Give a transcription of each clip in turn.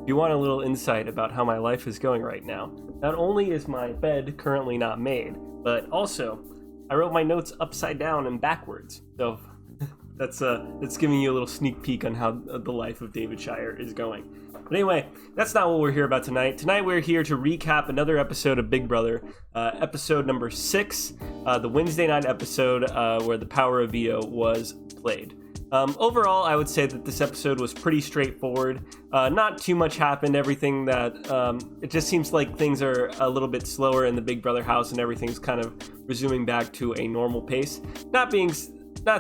If you want a little insight about how my life is going right now, not only is my bed currently not made, but also I wrote my notes upside down and backwards. So that's giving you a little sneak peek on how the life of David Shire is going. But anyway, that's not what we're here about tonight. Tonight we're here to recap another episode of Big Brother, episode number 6, the Wednesday night episode where the power of veto was played. Overall, I would say that this episode was pretty straightforward. Not too much happened. Everything that it just seems like things are a little bit slower in the Big Brother house, and everything's kind of resuming back to a normal pace. Not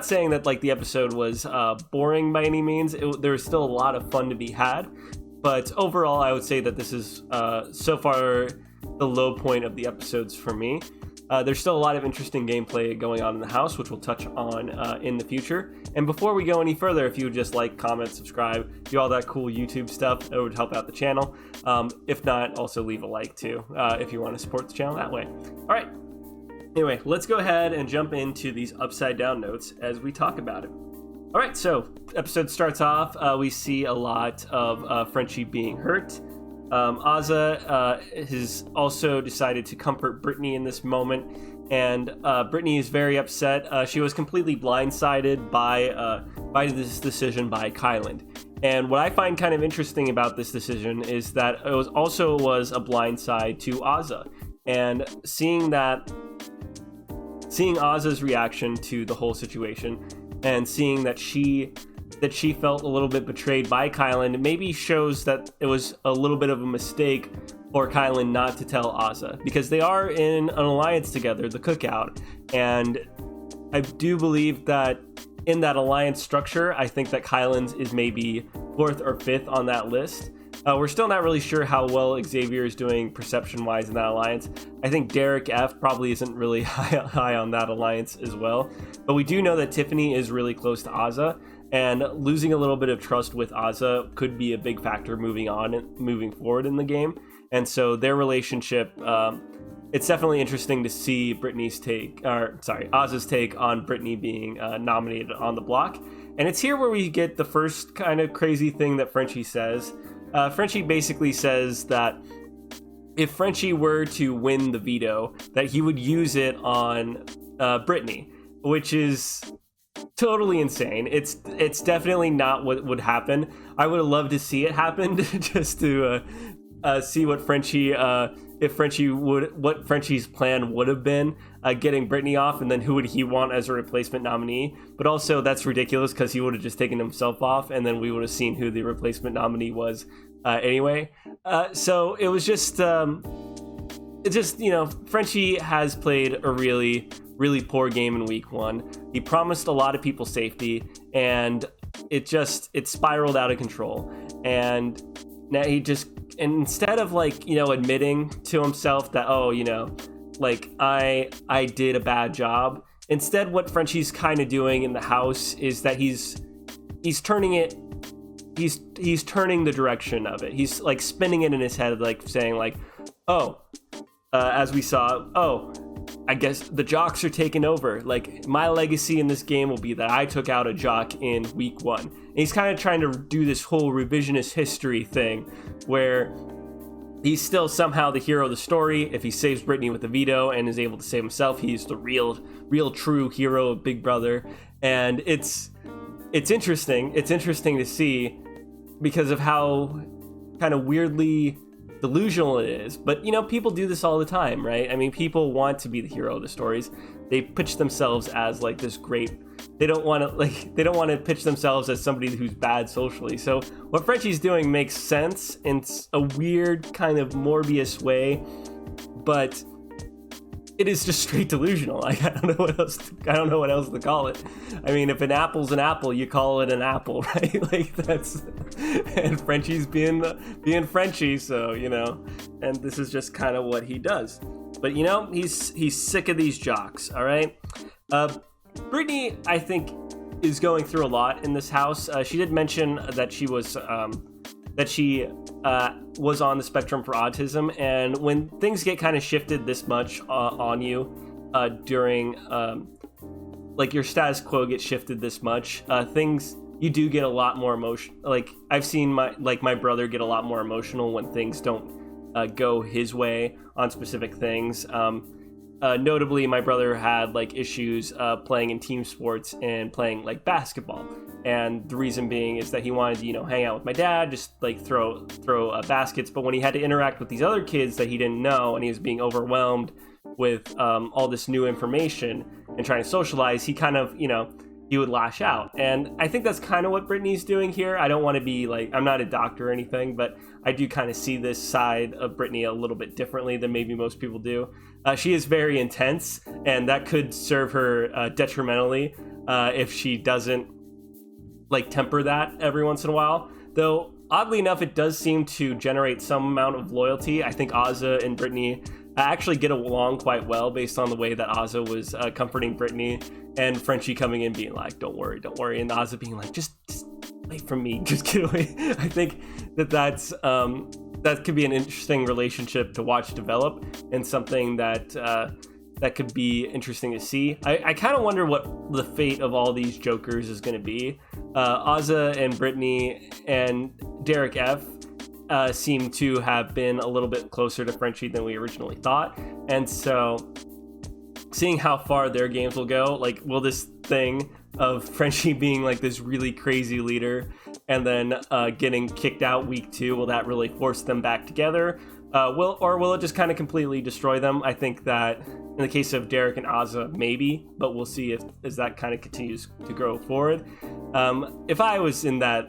saying that like the episode was boring by any means. There was still a lot of fun to be had, but overall, I would say that this is so far the low point of the episodes for me. There's still a lot of interesting gameplay going on in the house, which we'll touch on in the future. And before we go any further, if you would just like, comment, subscribe, do all that cool YouTube stuff, it would help out the channel. If not, also leave a like too, if you want to support the channel that way. All right. Anyway, let's go ahead and jump into these upside down notes as we talk about it. All right, so episode starts off. We see a lot of Frenchie being hurt. Azza has also decided to comfort Brittany in this moment, and Brittany is very upset. She was completely blindsided by this decision by Kyland. And what I find kind of interesting about this decision is that it was a blindside to Azza, and seeing Azza's reaction to the whole situation, and seeing that she felt a little bit betrayed by Kyland, maybe shows that it was a little bit of a mistake for Kyland not to tell Azza, because they are in an alliance together, the Cookout, and I do believe that in that alliance structure, I think that Kyland's is maybe 4th or 5th on that list. We're still not really sure how well Xavier is doing perception-wise in that alliance. I think Derrick F probably isn't really high on that alliance as well. But we do know that Tiffany is really close to Azza, and losing a little bit of trust with Azza could be a big factor moving forward in the game. And so their relationship, it's definitely interesting to see Azza's take on Brittany being nominated on the block. And it's here where we get the first kind of crazy thing that Frenchie says. Frenchie basically says that if Frenchie were to win the veto, that he would use it on Brittany, which is totally insane. It's definitely not what would happen. I would have loved to see it happen just to see what what Frenchie's plan would have been, getting Brittany off, and then who would he want as a replacement nominee. But also that's ridiculous, because he would have just taken himself off, and then we would have seen who the replacement nominee was anyway. So it was just Frenchie has played a really, really poor game in week 1. He promised a lot of people safety, and it spiraled out of control. And now instead of admitting to himself that, I did a bad job, instead what Frenchie's kind of doing in the house is that he's turning the direction of it. He's like spinning it in his head, like saying as we saw, I guess the jocks are taking over. Like, my legacy in this game will be that I took out a jock in week 1. And he's kind of trying to do this whole revisionist history thing where he's still somehow the hero of the story. If he saves Brittany with the veto and is able to save himself, he's the real true hero of Big Brother. And it's interesting. It's interesting to see because of how kind of weirdly delusional it is. But people do this all the time, right? I mean, people want to be the hero of the stories. They pitch themselves as like this great. They don't want to pitch themselves as somebody who's bad socially. So what Frenchie's doing makes sense in a weird kind of Morbius way, but it is just straight delusional. Like, I don't know what else to call it. I mean, if an apple's an apple, you call it an apple, right? Like, that's, and Frenchie's being Frenchie, so and this is just kind of what he does. But he's sick of these jocks. All right. Brittany, I think, is going through a lot in this house. She did mention that she was on the spectrum for autism, and when things get kind of shifted this much on you during like your status quo gets shifted this much, things you do get a lot more emotion. Like I've seen my brother get a lot more emotional when things don't go his way on specific things. Notably, my brother had like issues playing in team sports and playing like basketball, and the reason being is that he wanted to, hang out with my dad, just like throw baskets. But when he had to interact with these other kids that he didn't know, and he was being overwhelmed with all this new information and trying to socialize, he kind of, he would lash out. And I think that's kind of what Brittany's doing here. I don't want to be like, I'm not a doctor or anything, but I do kind of see this side of Brittany a little bit differently than maybe most people do. She is very intense, and that could serve her detrimentally if she doesn't like temper that every once in a while. Though, oddly enough, it does seem to generate some amount of loyalty. I think Ozza and Brittany actually get along quite well based on the way that Ozza was comforting Brittany, and Frenchie coming in being like, don't worry, and Ozza being like, just wait for me, just get away. I think that's that could be an interesting relationship to watch develop, and something that could be interesting to see. I kind of wonder what the fate of all these jokers is going to be. Ozza and Brittany and Derrick F seem to have been a little bit closer to Frenchie than we originally thought, and so seeing how far their games will go, like, will this thing of Frenchie being like this really crazy leader and then getting kicked out week 2, will that really force them back together? Will it just kind of completely destroy them? I think that in the case of Derrick and Ozza, maybe, but we'll see as that kind of continues to grow forward. If I was in that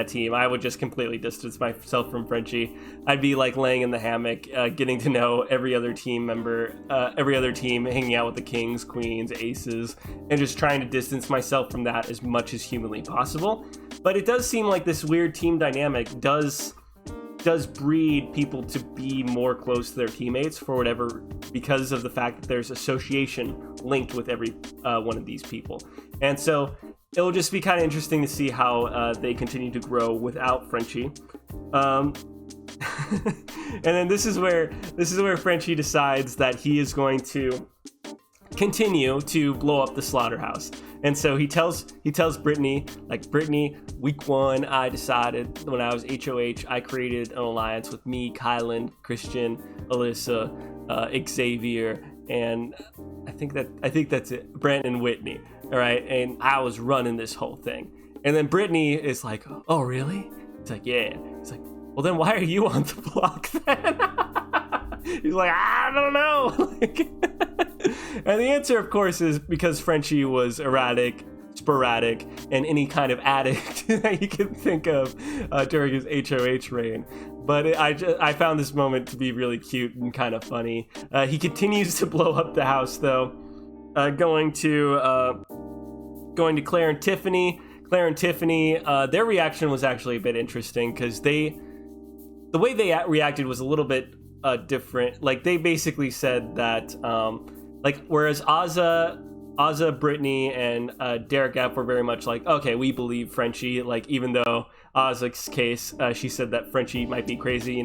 team, I would just completely distance myself from Frenchie. I'd be like laying in the hammock, getting to know every other team member, every other team, hanging out with the kings, queens, aces, and just trying to distance myself from that as much as humanly possible. But it does seem like this weird team dynamic does breed people to be more close to their teammates because of the fact that there's association linked with every one of these people. And so it'll just be kind of interesting to see how they continue to grow without Frenchie. And then this is where Frenchie decides that he is going to continue to blow up the slaughterhouse. And so he tells Brittany, like, Brittany, week 1, I decided when I was HOH, I created an alliance with me, Kyland, Christian, Alyssa, Xavier, and I think that's it, Brent and Whitney. All right, and I was running this whole thing. And then Brittany is like, oh, really? He's like, yeah. He's like, well, then why are you on the block then? He's like, I don't know. And the answer, of course, is because Frenchie was erratic, sporadic, and any kind of addict that you can think of during his HOH reign. But I found this moment to be really cute and kind of funny. He continues to blow up the house, though, going to Claire and Tiffany. Claire and Tiffany, their reaction was actually a bit interesting because the way they reacted was a little bit different. Like, they basically said that whereas Ozza, Brittany, and Derrick F were very much like, okay, we believe Frenchie. Like, even though Ozza's case, she said that Frenchie might be crazy,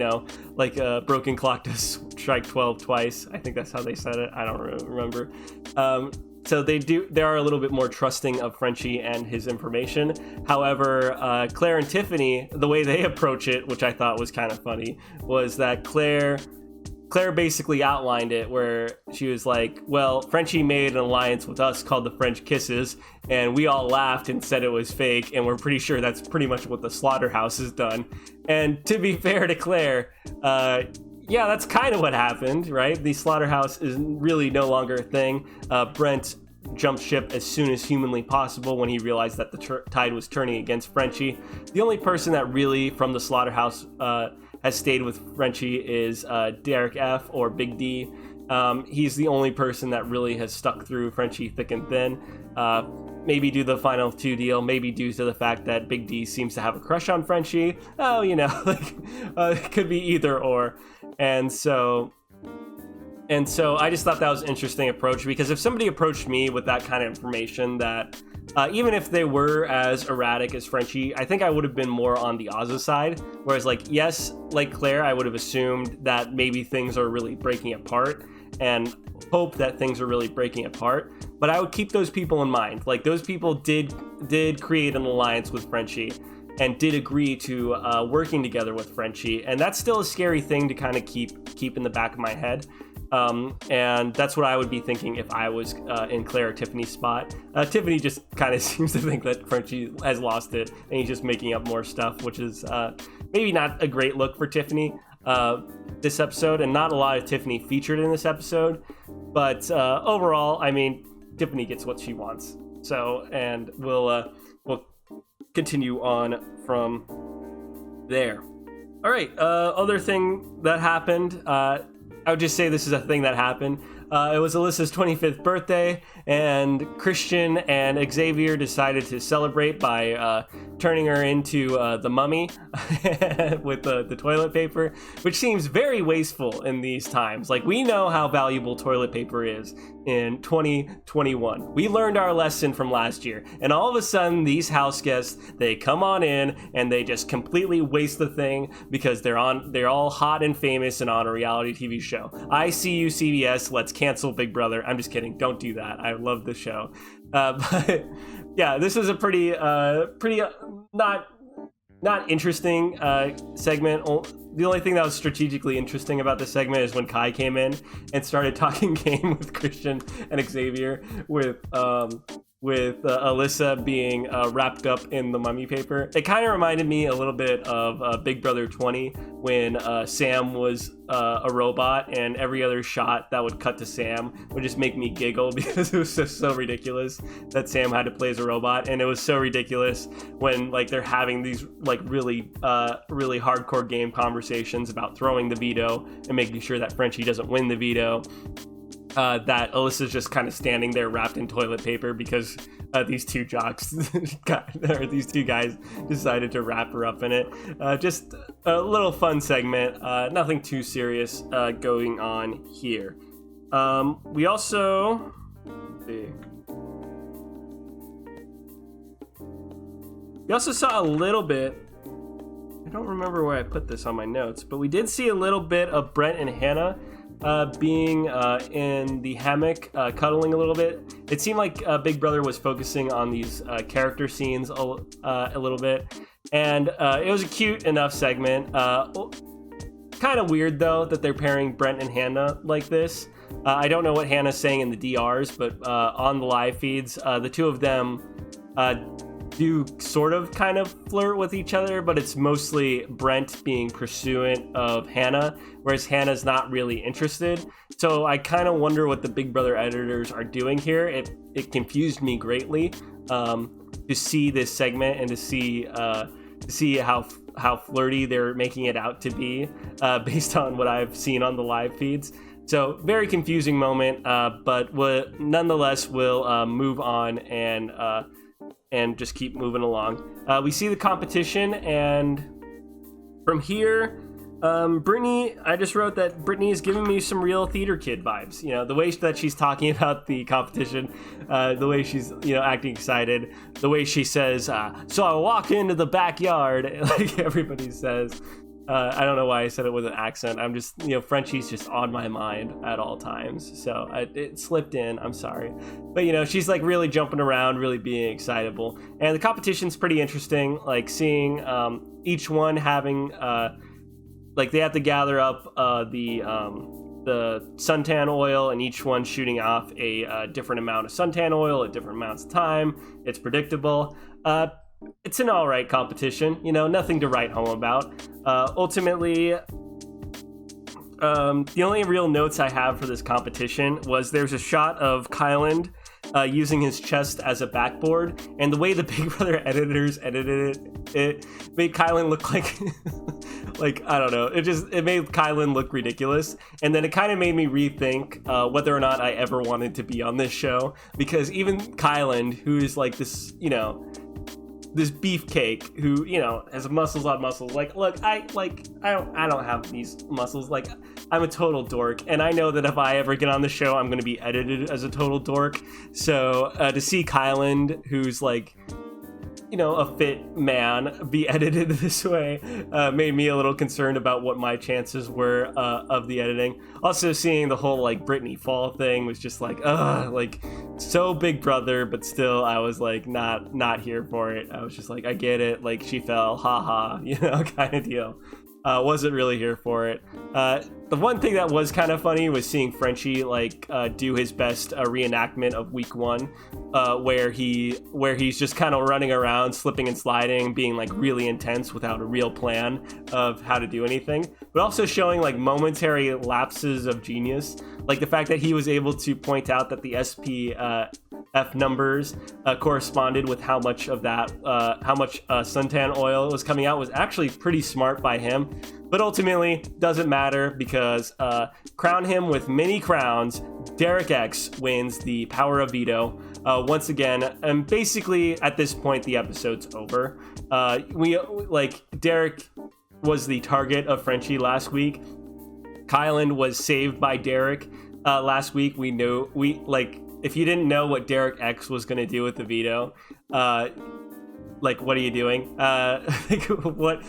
like a broken clock to strike 12 twice. I think that's how they said it. I don't remember. So they are a little bit more trusting of Frenchie and his information. However, Claire and Tiffany, the way they approach it, which I thought was kind of funny, was that Claire basically outlined it where she was like, well, Frenchie made an alliance with us called the French Kisses, and we all laughed and said it was fake, and we're pretty sure that's pretty much what the slaughterhouse has done. And to be fair to Claire, yeah, that's kind of what happened, right? The slaughterhouse is really no longer a thing. Brent jumped ship as soon as humanly possible when he realized that the tide was turning against Frenchie. The only person that really, from the slaughterhouse, has stayed with Frenchie is Derrick F or Big D. He's the only person that really has stuck through Frenchie thick and thin. Maybe due to the final 2 deal, maybe due to the fact that Big D seems to have a crush on Frenchie. Oh, it could be either or. And so I just thought that was an interesting approach, because if somebody approached me with that kind of information that even if they were as erratic as Frenchie, I think I would have been more on the Ozza side. Whereas, like, yes, like Claire, I would have assumed that maybe things are really breaking apart and hope that things are really breaking apart. But I would keep those people in mind. Like, those people did create an alliance with Frenchie and did agree to working together with Frenchie. And that's still a scary thing to kind of keep in the back of my head. And that's what I would be thinking if I was in Claire or Tiffany's spot. Tiffany just kind of seems to think that Frenchie has lost it and he's just making up more stuff, which is maybe not a great look for Tiffany this episode, and not a lot of Tiffany featured in this episode. But overall, I mean, Tiffany gets what she wants. So, and we'll continue on from there. All right, other thing that happened, I would just say this is a thing that happened. It was Alyssa's 25th birthday, and Christian and Xavier decided to celebrate by turning her into the mummy with the toilet paper, which seems very wasteful in these times. Like, we know how valuable toilet paper is in 2021. We learned our lesson from last year, and all of a sudden these house guests, they come on in and they just completely waste the thing because they're all hot and famous and on a reality TV show. I see you, CBS, let's cancel Big Brother. I'm just kidding, don't do that. I love the show. But yeah, this is a pretty not interesting segment. The only thing that was strategically interesting about this segment is when Kai came in and started talking game with Christian and Xavier, with Alyssa being wrapped up in the mummy paper. It kind of reminded me a little bit of Big Brother 20 when Sam was a robot, and every other shot that would cut to Sam would just make me giggle because it was so ridiculous that Sam had to play as a robot. And it was so ridiculous when, like, they're having these like really hardcore game conversations about throwing the veto and making sure that Frenchie doesn't win the veto. That Alyssa's just kind of standing there wrapped in toilet paper because these two jocks or these two guys decided to wrap her up in it. Just a little fun segment, nothing too serious going on here. We also saw a little bit, I don't remember where I put this on my notes, but we did see a little bit of Brent and Hannah being in the hammock, cuddling a little bit. It seemed like Big Brother was focusing on these character scenes a little bit, and it was a cute enough segment. Kind of weird, though, that they're pairing Brent and Hannah like this. I don't know what Hannah's saying in the DRs, but on the live feeds, the two of them do sort of kind of flirt with each other, but it's mostly Brent being pursuant of Hannah, whereas Hannah's not really interested. So I kind of wonder what the Big Brother editors are doing here. It confused me greatly to see this segment and to see how flirty they're making it out to be based on what I've seen on the live feeds. So very confusing moment, but nonetheless we'll move on and just keep moving along. We see the competition, and from here, Brittany, I just wrote that Brittany is giving me some real theater kid vibes. You know, the way that she's talking about the competition, the way she's, acting excited, the way she says, so I walk into the backyard, like everybody says. I don't know why I said it with an accent. I'm just, Frenchie's just on my mind at all times. So it slipped in. I'm sorry. But, she's like really jumping around, really being excitable. And the competition's pretty interesting. Like seeing each one having, they have to gather up the suntan oil, and each one shooting off a different amount of suntan oil at different amounts of time. It's predictable. It's an all right competition, nothing to write home about. Ultimately, the only real notes I have for this competition was there's a shot of Kyland using his chest as a backboard, and the way the Big Brother editors edited it made Kyland look like I don't know, it made Kyland look ridiculous. And then it kind of made me rethink whether or not I ever wanted to be on this show, because even Kyland, who is like this, this beefcake who, you know, has muscles on muscles. Like, look, I don't have these muscles. Like, I'm a total dork, and I know that if I ever get on the show, I'm going to be edited as a total dork. So to see Kyland, who's like, you know, a fit man, be edited this way made me a little concerned about what my chances were of the editing. Also, seeing the whole like Brittany Fall thing was just like so Big Brother, but still I was like not here for it. I was just like, I get it, like she fell, haha, you know, kind of deal. Wasn't really here for it. The one thing that was kind of funny was seeing Frenchie like do his best reenactment of week 1, where he's just kind of running around, slipping and sliding, being like really intense without a real plan of how to do anything, but also showing like momentary lapses of genius, like the fact that he was able to point out that the SPF numbers corresponded with how much suntan oil was coming out was actually pretty smart by him. But ultimately, doesn't matter because crown him with many crowns. Derrick X wins the power of veto once again, and basically at this point the episode's over. Derrick was the target of Frenchie last week. Kyland was saved by Derrick last week. If you didn't know what Derrick X was gonna do with the veto, what are you doing? What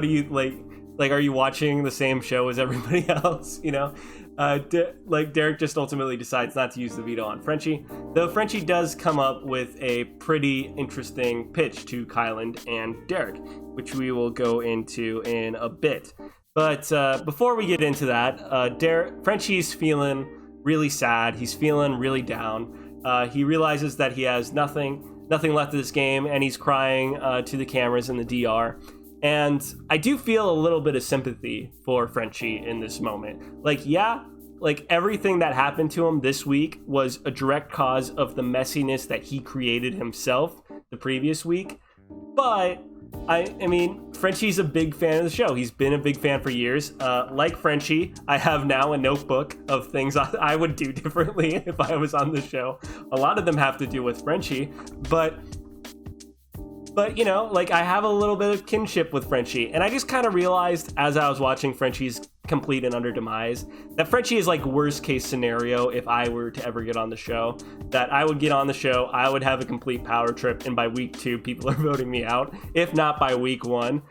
are you like? Like, are you watching the same show as everybody else? You know, Derrick just ultimately decides not to use the veto on Frenchie, though Frenchie does come up with a pretty interesting pitch to Kyland and Derrick, which we will go into in a bit. But before we get into that, Frenchie's feeling really sad. He's feeling really down. He realizes that he has nothing left of this game, and he's crying to the cameras in the DR. And I do feel a little bit of sympathy for Frenchie in this moment. Everything that happened to him this week was a direct cause of the messiness that he created himself the previous week. But I mean, Frenchie's a big fan of the show. He's been a big fan for years. Like Frenchie, I have now a notebook of things I would do differently if I was on the show. A lot of them have to do with Frenchie, but you know, like, I have a little bit of kinship with Frenchie, and I just kind of realized as I was watching Frenchie's complete and utter demise that Frenchie is like worst case scenario if I were to ever get on the show. That I would get on the show, I would have a complete power trip, and by week 2 people are voting me out, if not by week 1.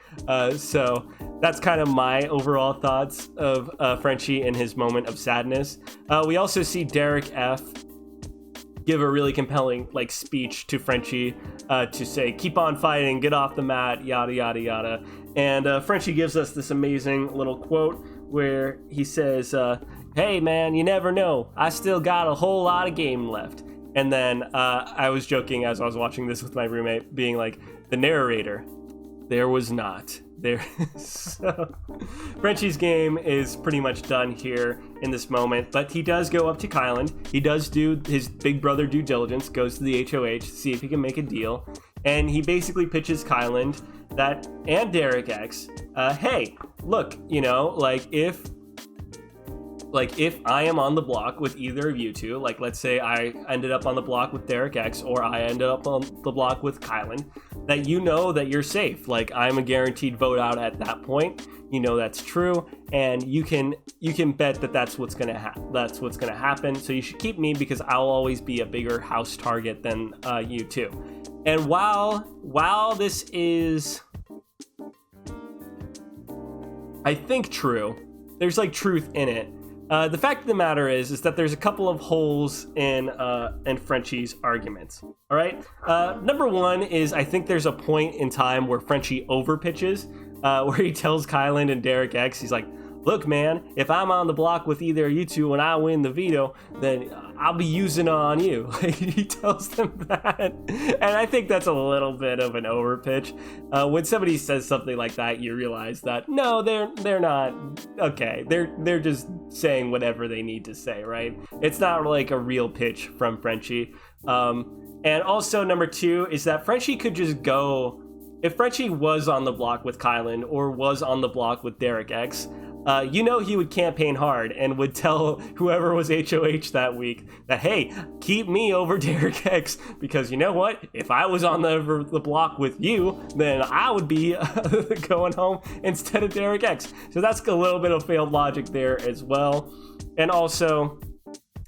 So that's kind of my overall thoughts of Frenchie in his moment of sadness. We also see Derrick F give a really compelling like speech to Frenchie to say, keep on fighting, get off the mat, yada yada yada. And Frenchie gives us this amazing little quote where he says, hey man, you never know, I still got a whole lot of game left. And then I was joking as I was watching this with my roommate, being like, the narrator, there was not. So Frenchie's game is pretty much done here in this moment, but he does go up to Kyland. He does do his big brother due diligence, goes to the HOH to see if he can make a deal, and he basically pitches Kyland that, and Derrick X, hey, look, you know, if I am on the block with either of you two, like let's say I ended up on the block with Derrick X or I ended up on the block with Kyland, that you know that you're safe. Like, I'm a guaranteed vote out at that point. You know that's true, and you can bet that that's what's gonna happen. So you should keep me because I'll always be a bigger house target than you two. And while this is, I think, true, there's like truth in it. The fact of the matter is that there's a couple of holes in Frenchie's arguments. All right. Number one is, I think there's a point in time where Frenchie overpitches, where he tells Kyland and Derrick X, he's like, look, man, if I'm on the block with either of you two and I win the veto, then I'll be using it on you. Like, he tells them that. And I think that's a little bit of an overpitch. When somebody says something like that, you realize that, no, they're not. Okay, they're just saying whatever they need to say, right? It's not like a real pitch from Frenchie. And also, number two is that Frenchie could just go, if Frenchie was on the block with Kyland or was on the block with Derrick X, he would campaign hard and would tell whoever was HOH that week that, hey, keep me over Derrick X, because you know what? If I was on the block with you, then I would be going home instead of Derrick X. So that's a little bit of failed logic there as well. And also,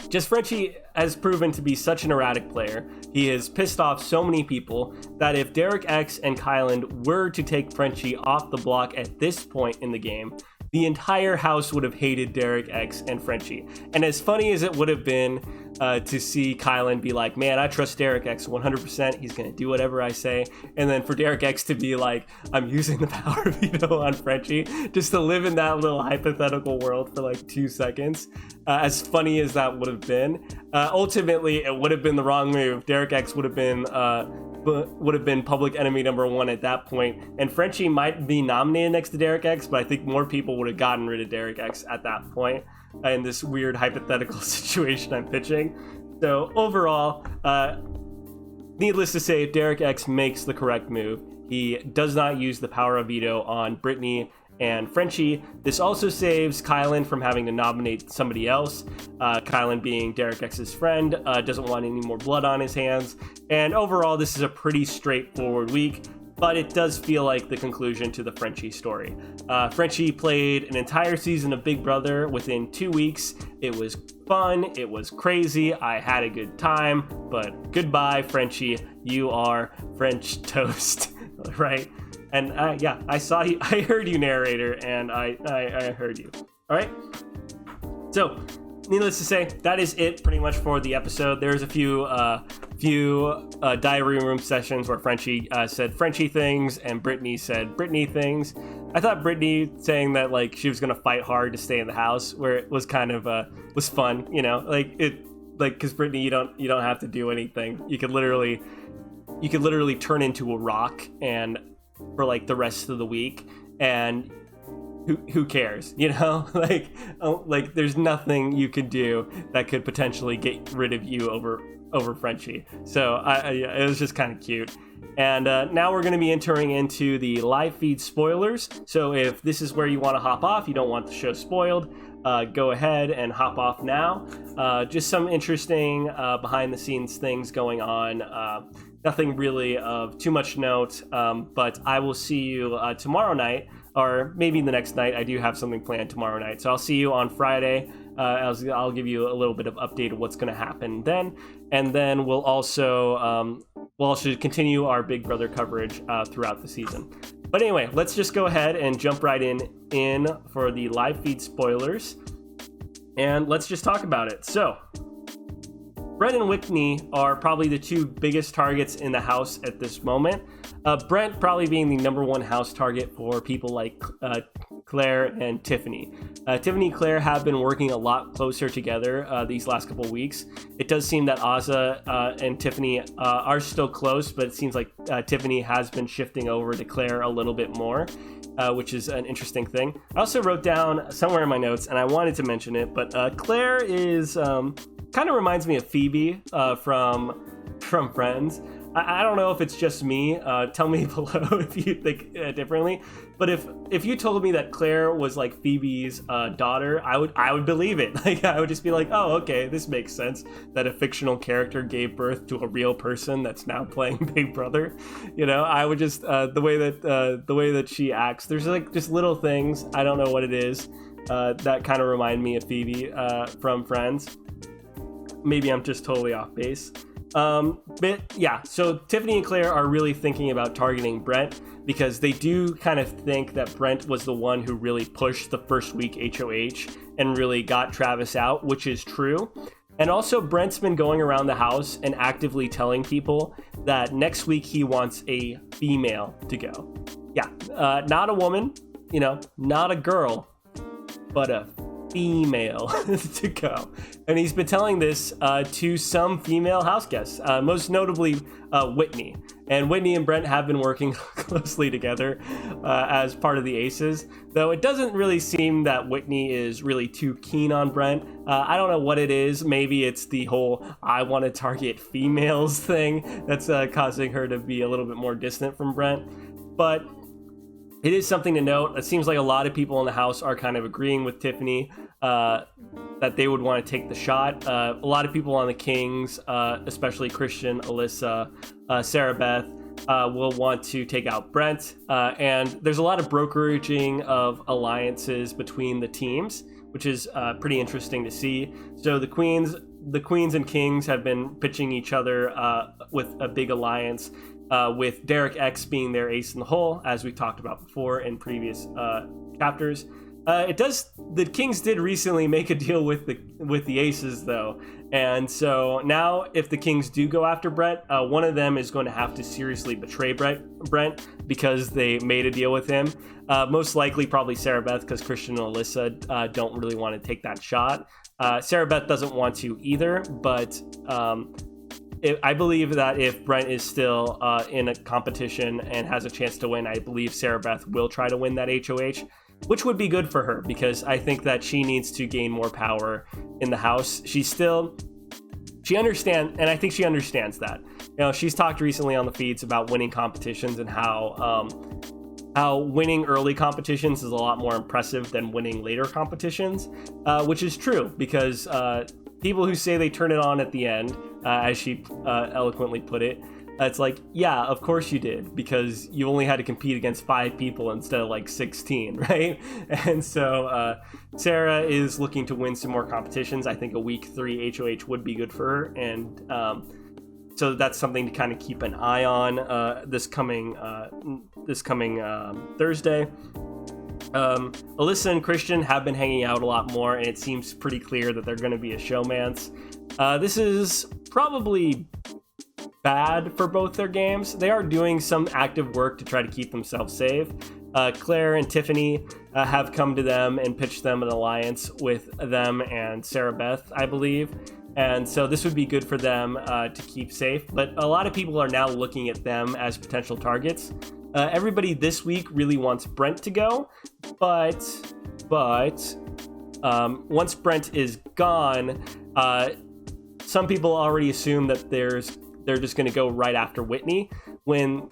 just Frenchie has proven to be such an erratic player. He has pissed off so many people that if Derrick X and Kyland were to take Frenchie off the block at this point in the game, the entire house would have hated Derrick X and Frenchie. And as funny as it would have been to see Kyland be like, man, I trust Derrick X 100%. He's going to do whatever I say. And then for Derrick X to be like, I'm using the power veto on Frenchie, just to live in that little hypothetical world for like 2 seconds. As funny as that would have been, ultimately it would have been the wrong move. Derrick X would have been public enemy number 1 at that point, and Frenchie might be nominated next to Derrick X, but I think more people would have gotten rid of Derrick X at that point in this weird hypothetical situation I'm pitching. So overall, needless to say, Derrick X makes the correct move. He does not use the power of veto on Brittany and Frenchie. This also saves Kyland from having to nominate somebody else. Kyland, being Derrick X's friend, doesn't want any more blood on his hands. And overall, this is a pretty straightforward week, but it does feel like the conclusion to the Frenchie story. Frenchie played an entire season of Big Brother within 2 weeks. It was fun, it was crazy, I had a good time, but goodbye, Frenchie. You are French toast, right? And yeah, I saw you, I heard you, narrator, and I heard you. All right. So, needless to say, that is it pretty much for the episode. There's a few diary room sessions where Frenchie said Frenchie things and Brittany said Brittany things. I thought Brittany saying that like she was gonna fight hard to stay in the house, where it was kind of was fun, because Brittany, you don't have to do anything. You could literally turn into a rock and for like the rest of the week, and who cares, like there's nothing you could do that could potentially get rid of you over Frenchie. So it was just kind of cute. And now we're going to be entering into the live feed spoilers. So if this is where you want to hop off, you don't want the show spoiled, go ahead and hop off now. Just some interesting behind the scenes things going on. Nothing really of too much note, but I will see you tomorrow night, or maybe the next night. I do have something planned tomorrow night, so I'll see you on Friday. I'll give you a little bit of update of what's going to happen then, and then we'll also continue our Big Brother coverage throughout the season. But anyway, let's just go ahead and jump right in for the live feed spoilers, and let's just talk about it. So, Brent and Whitney are probably the two biggest targets in the house at this moment. Brent probably being the number 1 house target for people like Claire and Tiffany. Tiffany and Claire have been working a lot closer together these last couple weeks. It does seem that Azza and Tiffany are still close, but it seems like Tiffany has been shifting over to Claire a little bit more, which is an interesting thing. I also wrote down somewhere in my notes, and I wanted to mention it, but Claire is kind of reminds me of Phoebe from Friends. I don't know if it's just me. Tell me below if you think differently. But if you told me that Claire was like Phoebe's daughter, I would believe it. Like I would just be like, oh, okay, this makes sense that a fictional character gave birth to a real person that's now playing Big Brother. I would just the way that she acts. There's like just little things. I don't know what it is that kind of remind me of Phoebe from Friends. Maybe I'm just totally off base. But yeah, so Tiffany and Claire are really thinking about targeting Brent because they do kind of think that Brent was the one who really pushed the first week HOH and really got Travis out, which is true. And also Brent's been going around the house and actively telling people that next week he wants a female to go. Yeah, not a woman, not a girl, but a female to go. And he's been telling this to some female house guests, most notably Whitney. And Whitney and Brent have been working closely together as part of the Aces, though it doesn't really seem that Whitney is really too keen on Brent. I don't know what it is. Maybe it's the whole I want to target females thing that's causing her to be a little bit more distant from Brent. But it is something to note. It seems like a lot of people in the house are kind of agreeing with Tiffany that they would want to take the shot. A lot of people on the Kings, especially Christian, Alyssa, Sarah Beth, will want to take out Brent. And there's a lot of brokeraging of alliances between the teams, which is pretty interesting to see. So the Queens and Kings have been pitching each other with a big alliance. With Derrick X being their ace in the hole, as we talked about before in previous chapters. The Kings did recently make a deal with the aces though, and so now if the Kings do go after Brent, one of them is going to have to seriously betray Brent because they made a deal with him. Most likely probably Sarah Beth, because Christian and Alyssa don't really want to take that shot. Sarah Beth doesn't want to either, but I believe that if Brent is still in a competition and has a chance to win, I believe Sarah Beth will try to win that HOH, which would be good for her because I think that she needs to gain more power in the house. She understands, and I think she understands that. You know, she's talked recently on the feeds about winning competitions and how winning early competitions is a lot more impressive than winning later competitions, which is true because people who say they turn it on at the end, as she eloquently put it, it's like, yeah, of course you did, because you only had to compete against 5 people instead of like 16, right? And so Sarah is looking to win some more competitions. I think a week 3 HOH would be good for her, and so that's something to kind of keep an eye on this coming Thursday. Alyssa and Christian have been hanging out a lot more, and it seems pretty clear that they're going to be a showmance. This is probably bad for both their games. They are doing some active work to try to keep themselves safe. Claire and Tiffany have come to them and pitched them an alliance with them and Sarah Beth, I believe. And so this would be good for them to keep safe. But a lot of people are now looking at them as potential targets. Everybody this week really wants Brent to go, but once Brent is gone, some people already assume that they're just going to go right after Whitney, when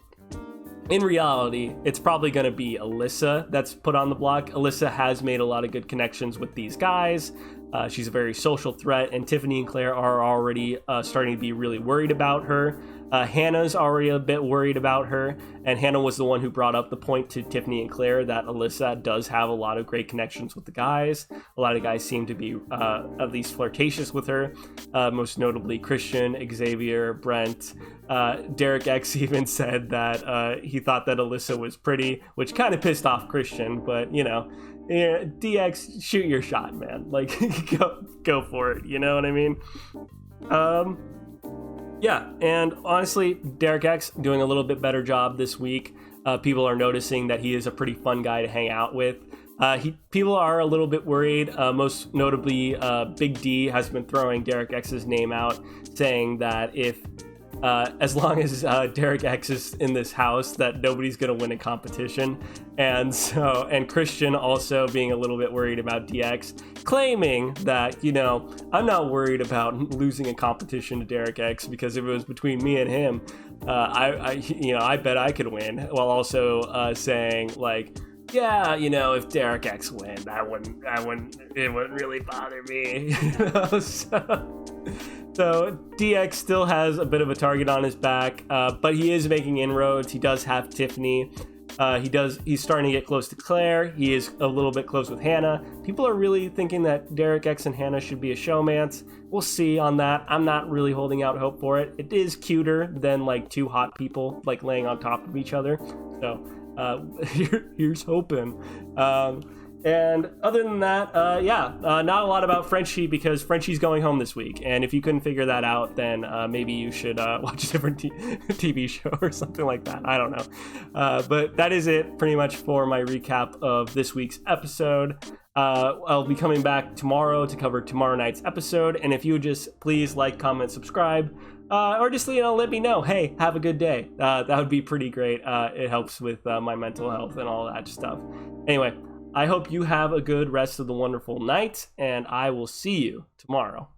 in reality, it's probably going to be Alyssa that's put on the block. Alyssa has made a lot of good connections with these guys. She's a very social threat, and Tiffany and Claire are already starting to be really worried about her. Hannah's already a bit worried about her, and Hannah was the one who brought up the point to Tiffany and Claire that Alyssa does have a lot of great connections with the guys. A lot of guys seem to be at least flirtatious with her, most notably Christian, Xavier, Brent. Derrick X even said that he thought that Alyssa was pretty, which kind of pissed off Christian, but you know, yeah, DX, shoot your shot, man. Like, go for it, you know what I mean? Yeah, and honestly, Derrick X doing a little bit better job this week. People are noticing that he is a pretty fun guy to hang out with. People are a little bit worried. Most notably, Big D has been throwing Derrick X's name out, saying that as long as Derrick X is in this house, that nobody's going to win a competition. And Christian also being a little bit worried about DX, claiming that, you know, I'm not worried about losing a competition to Derrick X, because if it was between me and him, I bet I could win, while also saying, like, yeah, you know, if Derrick X win, it wouldn't really bother me. You know? So DX still has a bit of a target on his back, but he is making inroads. He does have Tiffany. He's starting to get close to Claire. He is a little bit close with Hannah. People are really thinking that Derrick X and Hannah should be a showmance. We'll see on that. I'm not really holding out hope for it. It is cuter than like 2 hot people like laying on top of each other. So here's hoping. And other than that, not a lot about Frenchie, because Frenchie's going home this week. And if you couldn't figure that out, then maybe you should watch a different TV show or something like that. I don't know. But that is it pretty much for my recap of this week's episode. I'll be coming back tomorrow to cover tomorrow night's episode. And if you would just please like, comment, subscribe, or just, you know, let me know, hey, have a good day. That would be pretty great. It helps with my mental health and all that stuff. Anyway, I hope you have a good rest of the wonderful night, and I will see you tomorrow.